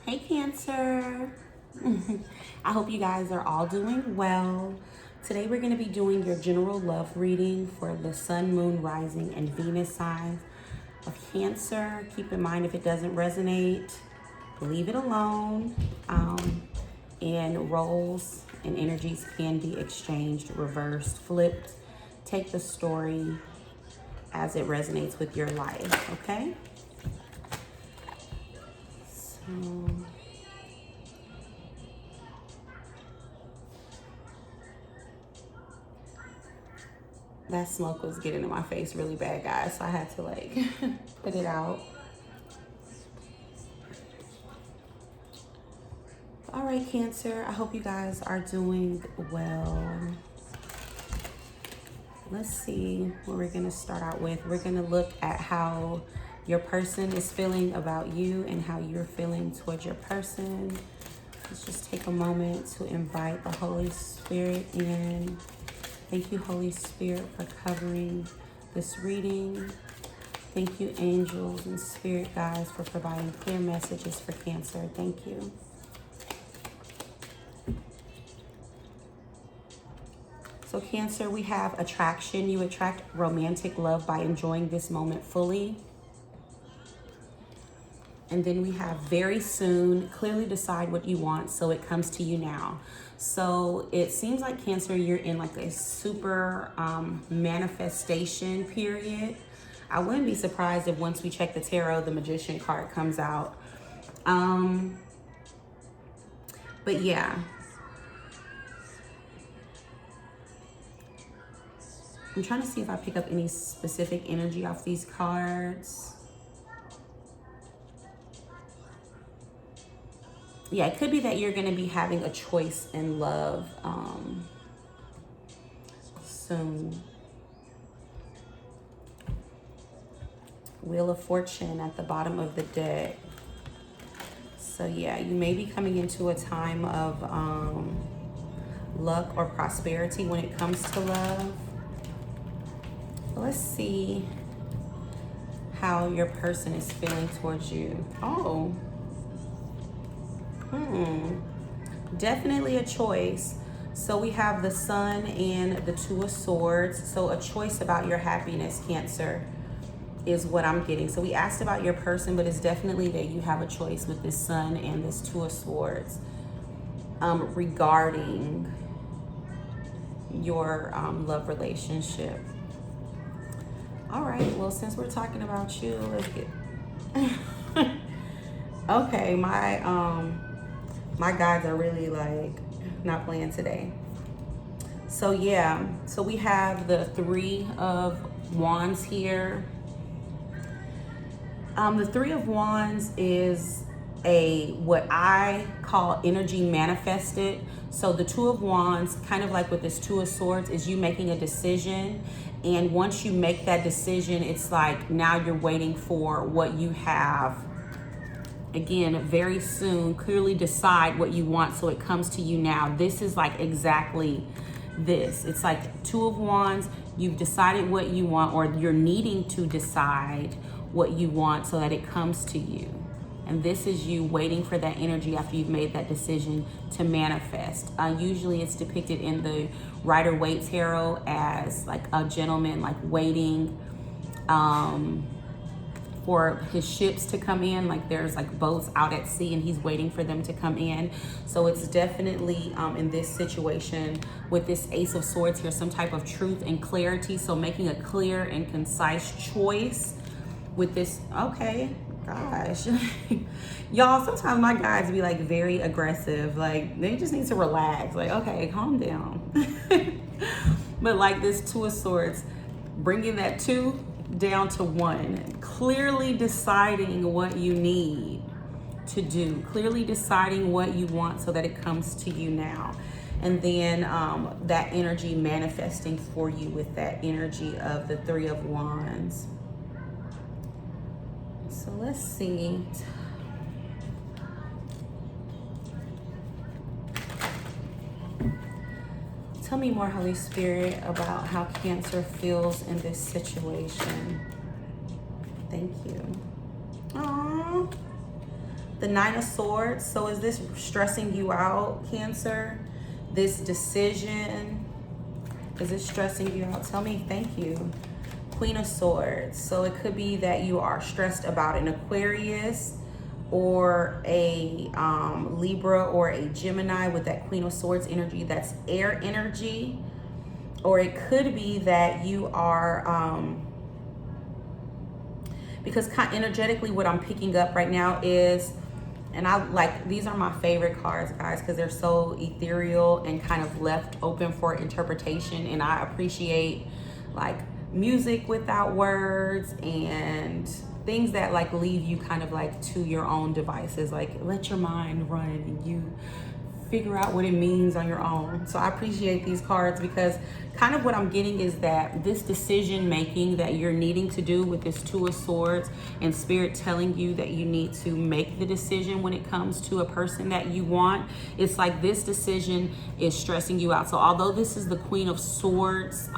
Hey Cancer. I hope you guys are all doing well. Today we're going to be doing your general love reading for the Sun, Moon, Rising, and Venus signs of Cancer. Keep in mind if it doesn't resonate, leave it alone. And roles and energies can be exchanged, reversed, flipped. Take the story as it resonates with your life, okay? So that smoke was getting in my face really bad, guys, so I had to like put it out. All right, Cancer, I hope you guys are doing well. Let's see what we're gonna start out with. We're gonna look at how your person is feeling about you and how you're feeling towards your person. Let's just take a moment to invite the Holy Spirit in. Thank you, Holy Spirit, for covering this reading. Thank you, angels and spirit guides, for providing clear messages for Cancer. Thank you. So Cancer, we have attraction. You attract romantic love by enjoying this moment fully. And then we have very soon, clearly decide what you want so it comes to you now. So it seems like Cancer, you're in like a super manifestation period. I wouldn't be surprised if once we check the tarot, the Magician card comes out. But yeah. I'm trying to see if I pick up any specific energy off these cards. Yeah, it could be that you're going to be having a choice in love soon. Wheel of Fortune at the bottom of the deck. So yeah, you may be coming into a time of luck or prosperity when it comes to love. Let's see how your person is feeling towards you. Oh. Definitely a choice. So we have the Sun and the Two of Swords. So a choice about your happiness, Cancer, is what I'm getting. So we asked about your person, but it's definitely that you have a choice with this Sun and this Two of Swords regarding your love relationship. All right, well, since we're talking about you, let's get... Okay, my guides are really like not playing today. So yeah, so we have the Three of Wands here. The Three of Wands is what I call energy manifested. So the Two of Wands, kind of like with this Two of Swords, is you making a decision. And once you make that decision, it's like now you're waiting for what you have. Again, very soon, clearly decide what you want so it comes to you now. This is like exactly this. It's like Two of Wands, you've decided what you want, or you're needing to decide what you want so that it comes to you. And this is you waiting for that energy after you've made that decision to manifest. Usually it's depicted in the Rider-Waite Tarot as like a gentleman like waiting for his ships to come in. Like there's like boats out at sea and he's waiting for them to come in. So it's definitely in this situation with this Ace of Swords here, some type of truth and clarity. So making a clear and concise choice with this. Okay, gosh. Y'all, sometimes my guys be like very aggressive. Like they just need to relax. Like, okay, calm down. But like this Two of Swords, bringing that two down to one, clearly deciding what you need to do, clearly deciding what you want so that it comes to you now. And then that energy manifesting for you with that energy of the Three of Wands. So let's see. Tell me more, Holy Spirit, about how Cancer feels in this situation. Thank you. Aww. The Nine of Swords. So is this stressing you out, Cancer? This decision, is it stressing you out? Tell me. Thank you. Queen of Swords. So it could be that you are stressed about an Aquarius or a Libra or a Gemini with that Queen of Swords energy. That's air energy. Or it could be that you are, because energetically what I'm picking up right now is, and I like, these are my favorite cards, guys, because they're so ethereal and kind of left open for interpretation. And I appreciate like music without words and things that like leave you kind of like to your own devices. Like let your mind run and you figure out what it means on your own. So I appreciate these cards because kind of what I'm getting is that this decision making that you're needing to do with this Two of Swords, and Spirit telling you that you need to make the decision when it comes to a person that you want. It's like this decision is stressing you out. So although this is the Queen of Swords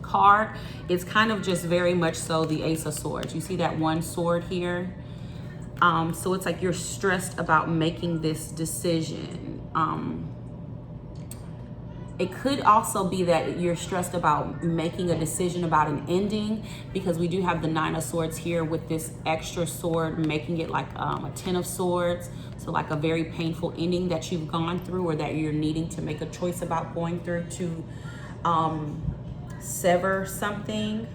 card, it's kind of just very much so the Ace of Swords. You see that one sword here? So it's like you're stressed about making this decision. It could also be that you're stressed about making a decision about an ending, because we do have the Nine of Swords here with this extra sword, making it like a Ten of Swords. So like a very painful ending that you've gone through, or that you're needing to make a choice about going through to sever something,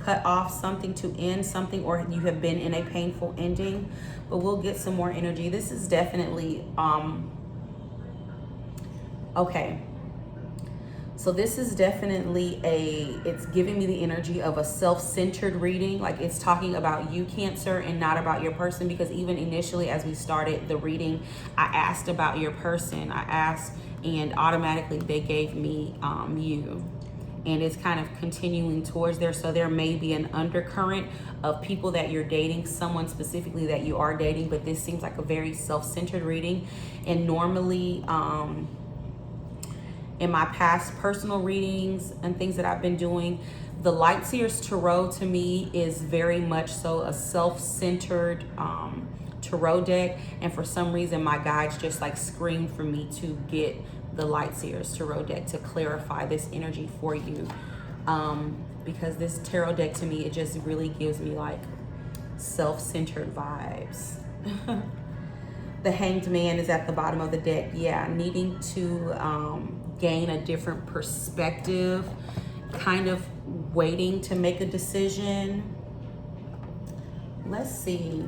cut off something, to end something, or you have been in a painful ending. But we'll get some more energy. This is definitely okay. So this is definitely it's giving me the energy of a self-centered reading. Like it's talking about you, Cancer, and not about your person. Because even initially as we started the reading, I asked about your person. I asked and automatically they gave me you. And it's kind of continuing towards there. So there may be an undercurrent of people that you're dating, someone specifically that you are dating, but this seems like a very self-centered reading. And normally, in my past personal readings and things that I've been doing, the Light Seers Tarot to me is very much so a self-centered tarot deck. And for some reason, my guides just like screamed for me to get the Light Seers Tarot deck to clarify this energy for you. Because this tarot deck to me, it just really gives me like self-centered vibes. The Hanged Man is at the bottom of the deck. Yeah, needing to gain a different perspective, kind of waiting to make a decision. Let's see.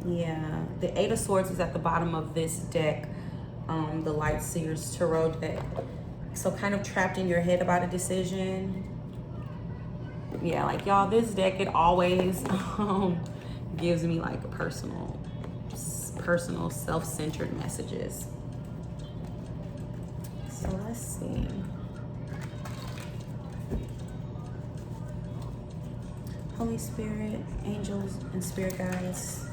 Yeah, the Eight of Swords is at the bottom of this deck, the Light Seers Tarot deck. So kind of trapped in your head about a decision. Yeah, like y'all, this deck, it always gives me like personal self-centered messages. So let's see. Holy Spirit, angels, and spirit guides,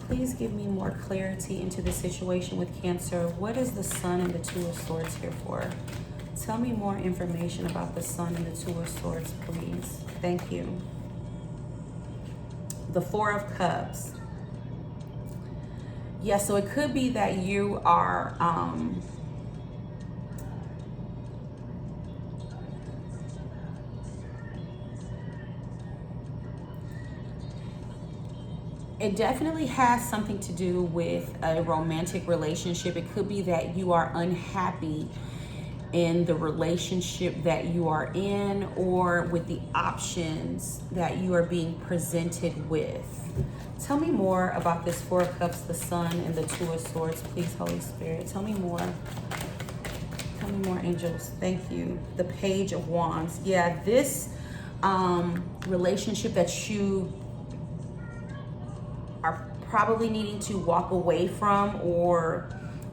please give me more clarity into the situation with Cancer. What is the Sun and the Two of Swords here for? Tell me more information about the Sun and the Two of Swords, please. Thank you. The Four of Cups. Yeah, so it could be that you are it definitely has something to do with a romantic relationship. It could be that you are unhappy in the relationship that you are in, or with the options that you are being presented with. Tell me more about this Four of Cups, the Sun, and the Two of Swords, please, Holy Spirit. Tell me more. Tell me more, angels. Thank you. The Page of Wands. Yeah, this relationship that you are probably needing to walk away from, or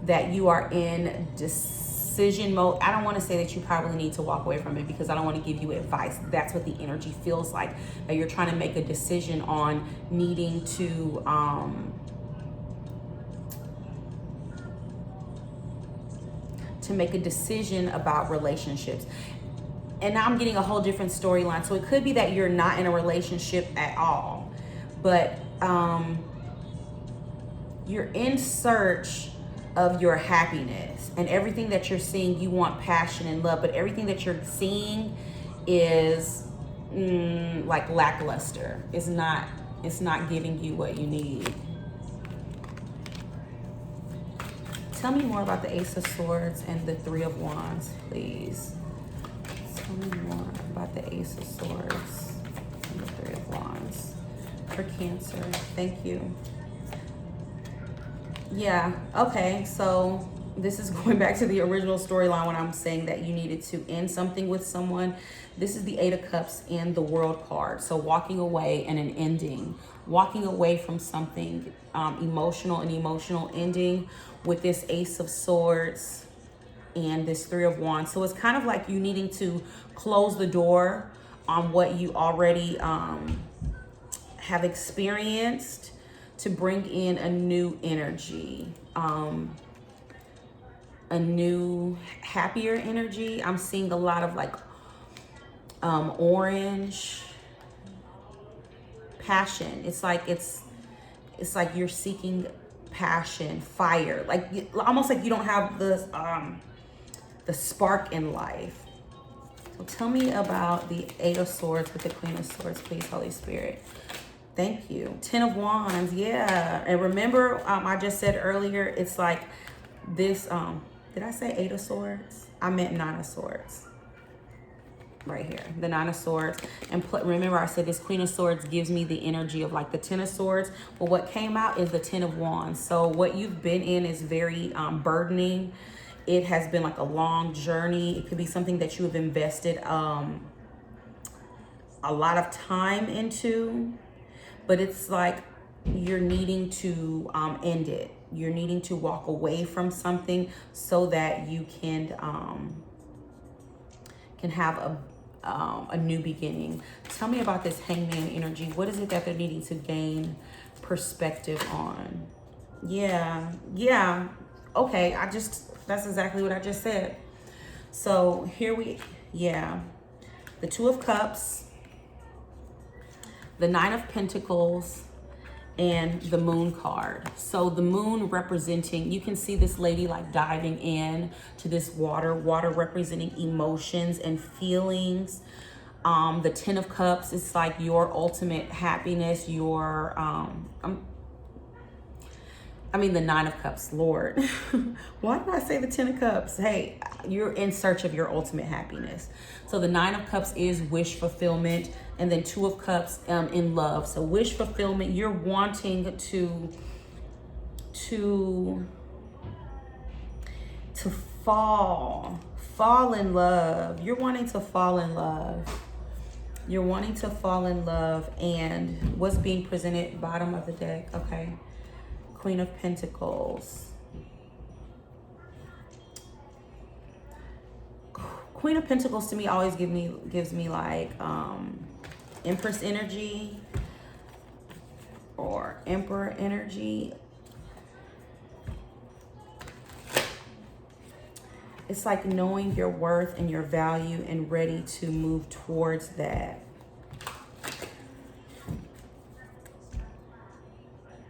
that you are in decision mode. I don't want to say that you probably need to walk away from it, because I don't want to give you advice. That's what the energy feels like, that you're trying to make a decision on needing to make a decision about relationships. And now I'm getting a whole different storyline. So it could be that you're not in a relationship at all, but you're in search of your happiness, and everything that you're seeing, you want passion and love, but everything that you're seeing is like lackluster. It's not giving you what you need. Tell me more about the Ace of Swords and the Three of Wands, please. Tell me more about the Ace of Swords and the Three of Wands for Cancer. Thank you. Yeah, okay, so this is going back to the original storyline when I'm saying that you needed to end something with someone. This is the Eight of Cups and the World card. So walking away and an ending. Walking away from something emotional, an emotional ending with this Ace of Swords and this Three of Wands. So it's kind of like you needing to close the door on what you already have experienced to bring in a new energy, a new happier energy. I'm seeing a lot of like orange passion. It's like you're seeking passion, fire, like almost like you don't have the spark in life. So tell me about the Eight of Swords with the Queen of Swords, please, Holy Spirit. Thank you. Ten of Wands, yeah. And remember, I just said earlier, it's like this, did I say Eight of Swords? I meant Nine of Swords. Right here, the Nine of Swords. And remember I said this Queen of Swords gives me the energy of like the Ten of Swords. But what came out is the Ten of Wands. So what you've been in is very burdening. It has been like a long journey. It could be something that you have invested a lot of time into. But it's like you're needing to end it. You're needing to walk away from something so that you can have a new beginning. Tell me about this Hangman energy. What is it that they're needing to gain perspective on? Yeah. Okay, that's exactly what I just said. So here the Two of Cups, the Nine of Pentacles, and the Moon card. So the Moon representing, you can see this lady like diving in to this water representing emotions and feelings. The Ten of Cups is like your ultimate happiness, your the Nine of Cups, Lord. Why did I say the Ten of Cups? Hey, you're in search of your ultimate happiness. So the Nine of Cups is wish fulfillment, and then Two of Cups in love. So wish fulfillment, you're wanting to fall in love. You're wanting to fall in love. You're wanting to fall in love. And what's being presented, bottom of the deck, okay. Queen of Pentacles. Queen of Pentacles to me always gives me like Empress energy or Emperor energy. It's like knowing your worth and your value and ready to move towards that.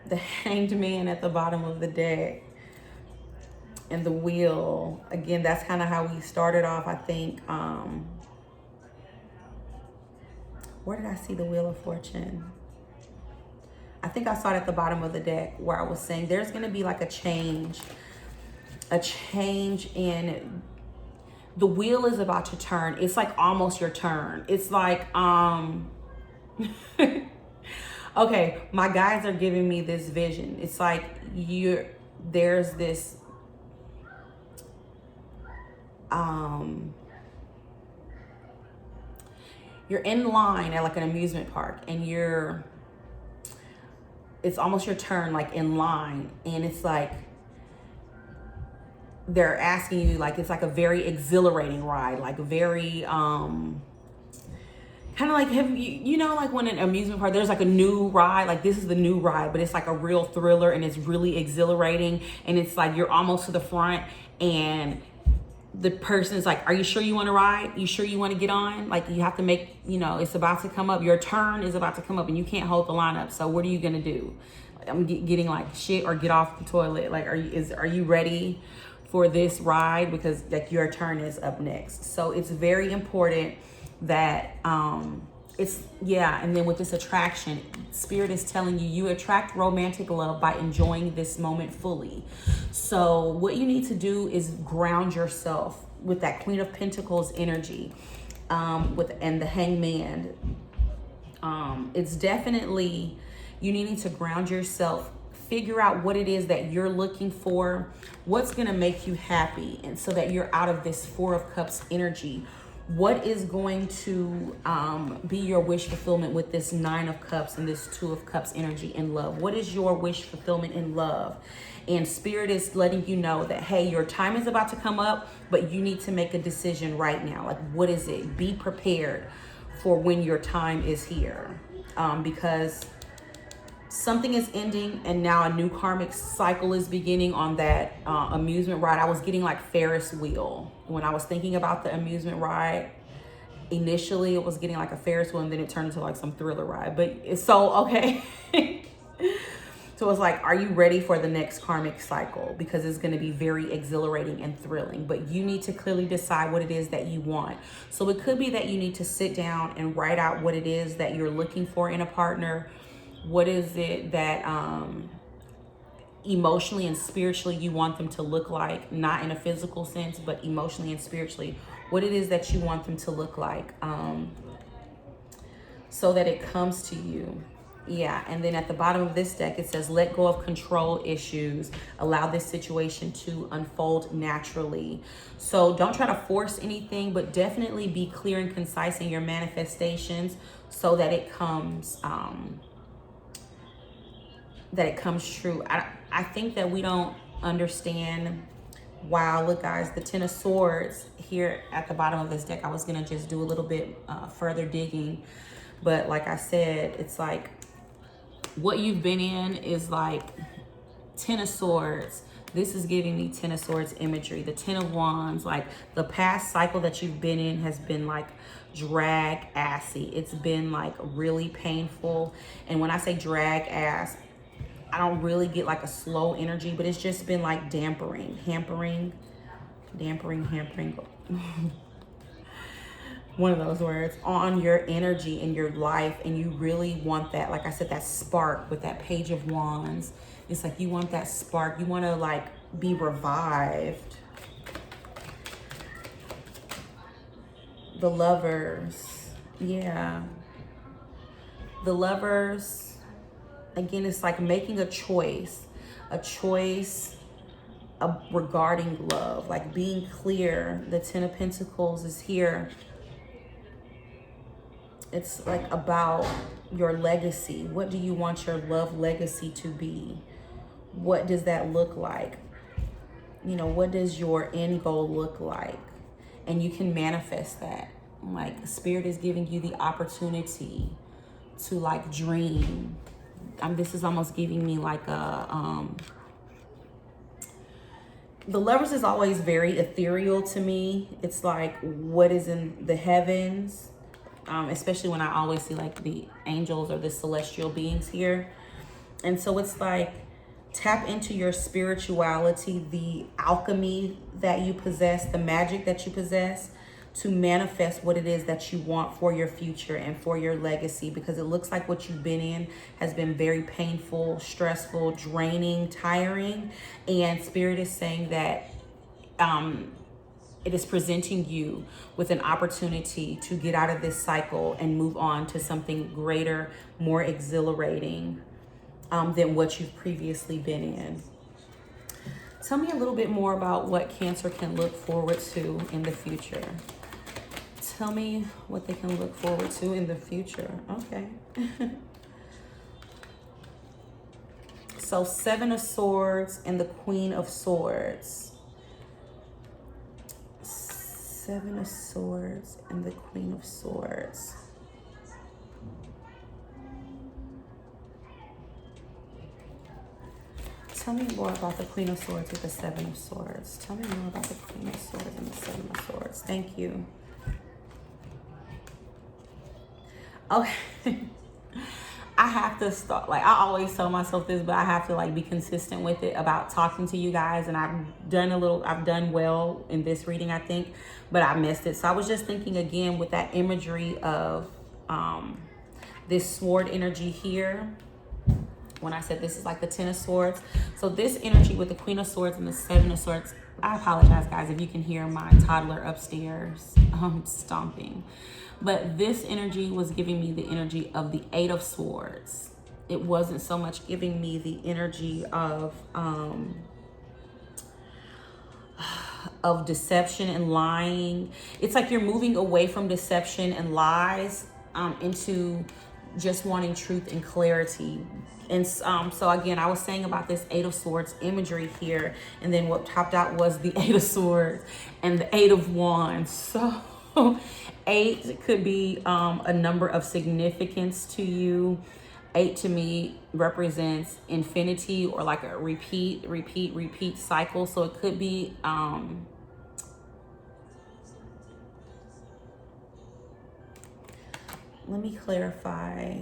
The Hanged Man at the bottom of the deck. And the Wheel. Again, that's kind of how we started off, I think. Where did I see the Wheel of Fortune? I think I saw it at the bottom of the deck where I was saying there's going to be like a change in the wheel is about to turn. It's like almost your turn. It's like, okay, my guides are giving me this vision. It's like there's this, you're in line at like an amusement park and it's almost your turn, like in line. And it's like, they're asking you, like, it's like a very exhilarating ride, like very, kind of like, you know, like when an amusement park, there's like a new ride, like this is the new ride, but it's like a real thriller and it's really exhilarating. And it's like, you're almost to the front and the person's like, are you sure you want to ride? You sure you want to get on? Like, you have to make, it's about to come up. Your turn is about to come up and you can't hold the line up. So what are you going to do? I'm getting like shit or get off the toilet. Like, are you ready for this ride? Because like your turn is up next. So it's very important that, and then with this attraction, Spirit is telling you, you attract romantic love by enjoying this moment fully. So what you need to do is ground yourself with that Queen of Pentacles energy, and the Hangman. It's definitely, you needing to ground yourself, figure out what it is that you're looking for, what's going to make you happy, and so that you're out of this Four of Cups energy. What is going to be your wish fulfillment with this Nine of Cups and this Two of Cups energy in love? What is your wish fulfillment in love? And Spirit is letting you know that, hey, your time is about to come up, but you need to make a decision right now. Like, what is it? Be prepared for when your time is here, because something is ending and now a new karmic cycle is beginning on that amusement ride. I was getting like Ferris wheel. When I was thinking about the amusement ride, initially it was getting like a Ferris wheel and then it turned into like some thriller ride. But it's so, okay. So it's like, are you ready for the next karmic cycle? Because it's going to be very exhilarating and thrilling. But you need to clearly decide what it is that you want. So it could be that you need to sit down and write out what it is that you're looking for in a partner. What is it that emotionally and spiritually you want them to look like? Not in a physical sense, but emotionally and spiritually. What it is that you want them to look like, so that it comes to you. Yeah, and then at the bottom of this deck, it says, let go of control issues. Allow this situation to unfold naturally. So don't try to force anything, but definitely be clear and concise in your manifestations so that it comes true. I think that we don't understand. Wow, look guys, the Ten of Swords here at the bottom of this deck. I was gonna just do a little bit further digging, but like I said, it's like what you've been in is like Ten of Swords. This is giving me Ten of Swords imagery. The Ten of Wands, like the past cycle that you've been in has been like drag assy. It's been like really painful. And when I say drag ass, I don't really get like a slow energy, but it's just been like hampering. One of those words on your energy in your life. And you really want that, like I said, that spark with that Page of Wands. It's like you want that spark. You want to like be revived. The Lovers. Yeah. The Lovers. Again, it's like making a choice regarding love, like being clear. The Ten of Pentacles is here. It's like about your legacy. What do you want your love legacy to be? What does that look like? What does your end goal look like? And you can manifest that. Like, Spirit is giving you the opportunity to like dream. This is almost giving me like a the Lovers is always very ethereal to me. It's like what is in the heavens, especially when I always see like the angels or the celestial beings here. And so it's like, tap into your spirituality, the alchemy that you possess, the magic that you possess, to manifest what it is that you want for your future and for your legacy, because it looks like what you've been in has been very painful, stressful, draining, tiring. And Spirit is saying that it is presenting you with an opportunity to get out of this cycle and move on to something greater, more exhilarating than what you've previously been in. Tell me a little bit more about what Cancer can look forward to in the future. Tell me what they can look forward to in the future. Okay. So Seven of Swords and the Queen of Swords. Seven of Swords and the Queen of Swords. Tell me more about the Queen of Swords with the Seven of Swords. Tell me more about the Queen of Swords and the Seven of Swords. Thank you. Okay. I have to start, like, I always tell myself this, but I have to like be consistent with it about talking to you guys. And I've done well in this reading, I think, but I missed it. So I was just thinking again with that imagery of this sword energy here. When I said this is like the Ten of Swords. So this energy with the Queen of Swords and the Seven of Swords, I apologize guys if you can hear my toddler upstairs stomping. But this energy was giving me the energy of the Eight of Swords. It wasn't so much giving me the energy of deception and lying. It's like you're moving away from deception and lies into just wanting truth and clarity. And so again, I was saying about this Eight of Swords imagery here, and then what topped out was the Eight of Swords and the Eight of Wands. So 8 could be a number of significance to you. 8 to me represents infinity, or like a repeat cycle. So it could be let me clarify.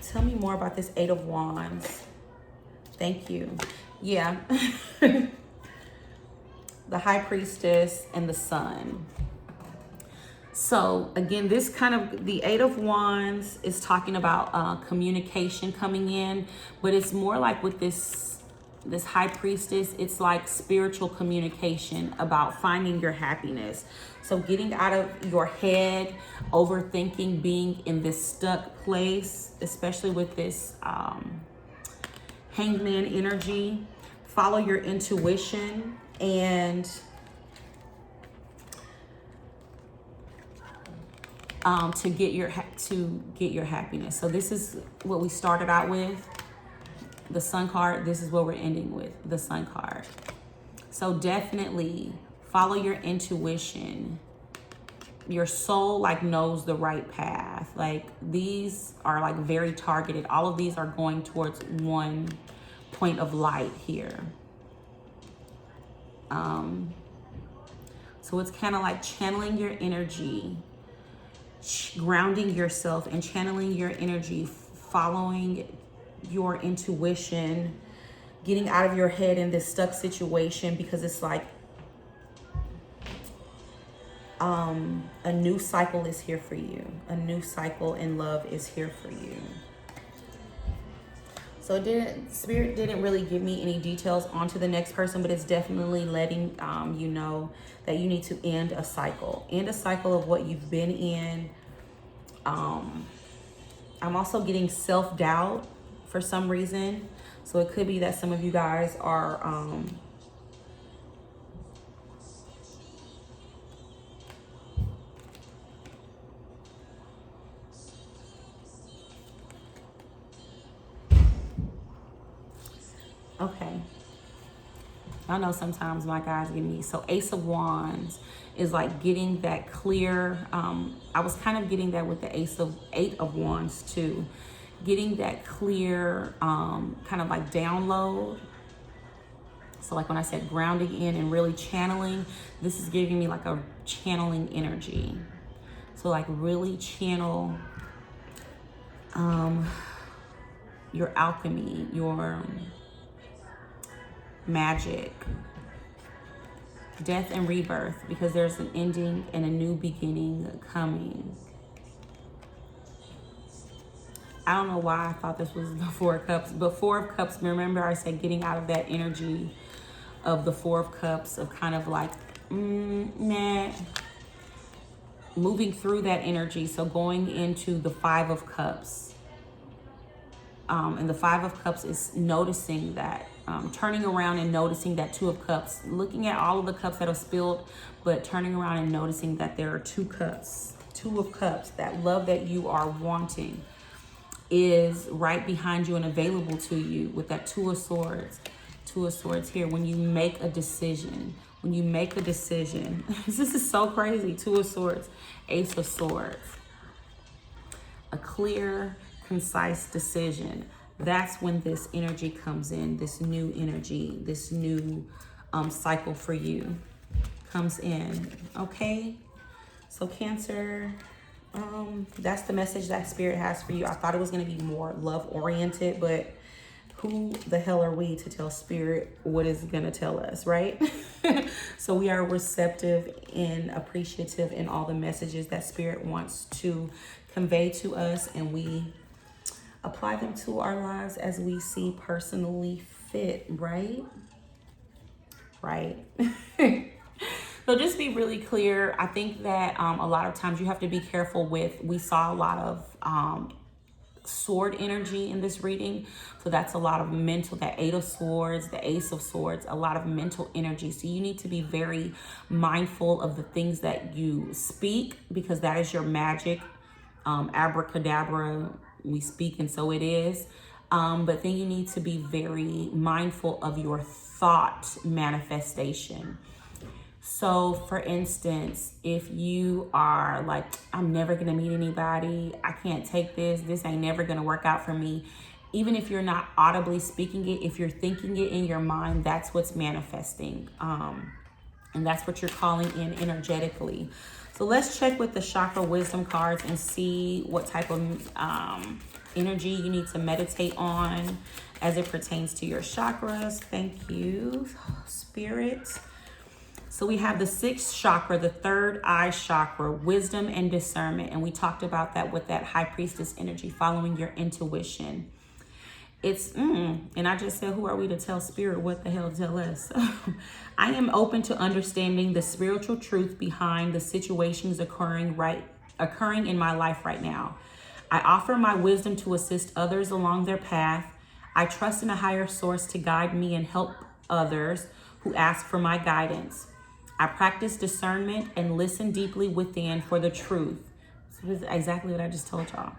Tell me more about this Eight of Wands. Thank you. Yeah. The High Priestess and the Sun. So again, this kind of, the Eight of Wands is talking about communication coming in, but it's more like with this High Priestess, it's like spiritual communication about finding your happiness. So getting out of your head, overthinking, being in this stuck place, especially with this Hangman energy. Follow your intuition and to get your happiness. So this is what we started out with, the Sun card. This is what we're ending with, the Sun card. So definitely follow your intuition. Your soul like knows the right path. Like these are like very targeted. All of these are going towards one point of light here. So it's kind of like channeling your energy, grounding yourself and channeling your energy, following your intuition, getting out of your head in this stuck situation, because it's like a new cycle is here for you. A new cycle in love is here for you. So Spirit didn't really give me any details onto the next person, but it's definitely letting you know that you need to end a cycle. End a cycle of what you've been in. I'm also getting self-doubt for some reason. So it could be that some of you guys are okay. I know sometimes my guys get me. So Ace of Wands is like getting that clear. I was kind of getting that with the Eight of Wands too. Getting that clear kind of like download. So like when I said grounding in and really channeling, this is giving me like a channeling energy. So like really channel your alchemy, your magic, death and rebirth, because there's an ending and a new beginning coming. I don't know why I thought this was the Four of Cups, but Four of Cups, remember I said getting out of that energy of the Four of Cups, of kind of like, nah, moving through that energy. So going into the Five of Cups. And the Five of Cups is noticing that, turning around and noticing that Two of Cups, looking at all of the cups that are spilled, but turning around and noticing that there are two cups, Two of Cups, that love that you are wanting is right behind you and available to you with that Two of Swords. Two of Swords here. When you make a decision, this is so crazy. Two of Swords, Ace of Swords. A clear, concise decision. that's when this energy comes in, this new energy, this new cycle for you comes in. Okay, so Cancer, that's the message that Spirit has for you. I thought it was going to be more love oriented, but who the hell are we to tell Spirit what is going to tell us, right? So we are receptive and appreciative in all the messages that Spirit wants to convey to us, and we apply them to our lives as we see personally fit, right? Right. So just be really clear. I think that a lot of times you have to be careful with, we saw a lot of sword energy in this reading. So that's a lot of mental, that 8 of Swords, the Ace of Swords, a lot of mental energy. So you need to be very mindful of the things that you speak, because that is your magic. Abracadabra, we speak and so it is. But then you need to be very mindful of your thought manifestation. So for instance, if you are like, I'm never going to meet anybody, I can't take this ain't never going to work out for me. Even if you're not audibly speaking it, if you're thinking it in your mind, that's what's manifesting. And that's what you're calling in energetically. So let's check with the chakra wisdom cards and see what type of energy you need to meditate on as it pertains to your chakras. Thank you, Spirit. So we have the 6th chakra, the 3rd eye chakra, wisdom and discernment. And we talked about that with that high priestess energy, following your intuition. It's, and I just said, who are we to tell Spirit what the hell to tell us? I am open to understanding the spiritual truth behind the situations occurring in my life right now. I offer my wisdom to assist others along their path. I trust in a higher source to guide me and help others who ask for my guidance. I practice discernment and listen deeply within for the truth. This is exactly what I just told y'all.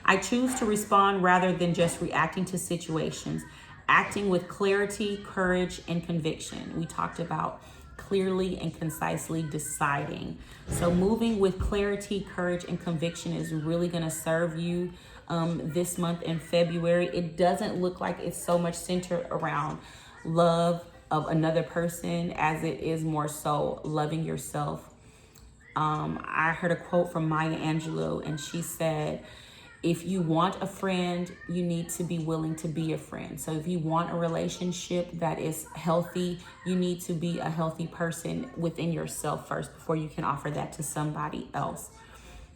I choose to respond rather than just reacting to situations, acting with clarity, courage, and conviction. We talked about clearly and concisely deciding. So moving with clarity, courage, and conviction is really going to serve you this month in February. It doesn't look like it's so much centered around love of another person as it is more so loving yourself. I heard a quote from Maya Angelou, and she said, if you want a friend, you need to be willing to be a friend. So if you want a relationship that is healthy, you need to be a healthy person within yourself first before you can offer that to somebody else.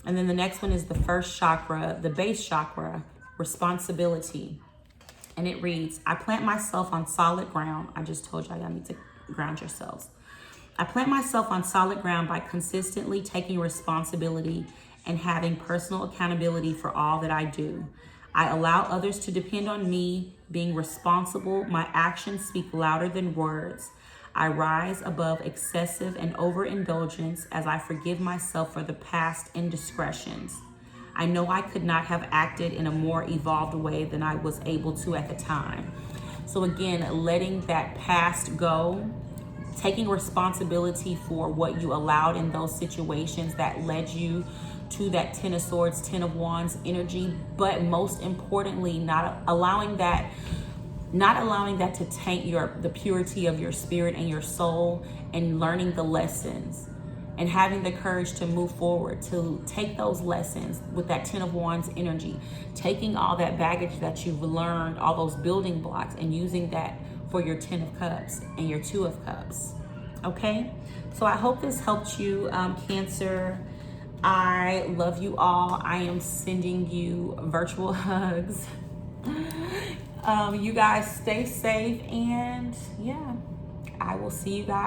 And then the next one is the 1st chakra, the base chakra, responsibility. And it reads, I plant myself on solid ground. I just told y'all need to ground yourselves. I plant myself on solid ground by consistently taking responsibility and having personal accountability for all that I do. I allow others to depend on me. Being responsible, my actions speak louder than words. I rise above excessive and overindulgence as I forgive myself for the past indiscretions. I know I could not have acted in a more evolved way than I was able to at the time. So again, letting that past go, taking responsibility for what you allowed in those situations that led you to that 10 of Swords, 10 of Wands energy, but most importantly, not allowing that to taint the purity of your spirit and your soul, and learning the lessons and having the courage to move forward, to take those lessons with that 10 of Wands energy, taking all that baggage that you've learned, all those building blocks, and using that for your 10 of Cups and your 2 of Cups. Okay, so I hope this helped you, Cancer. I love you all. I am sending you virtual hugs. You guys stay safe, and yeah, I will see you guys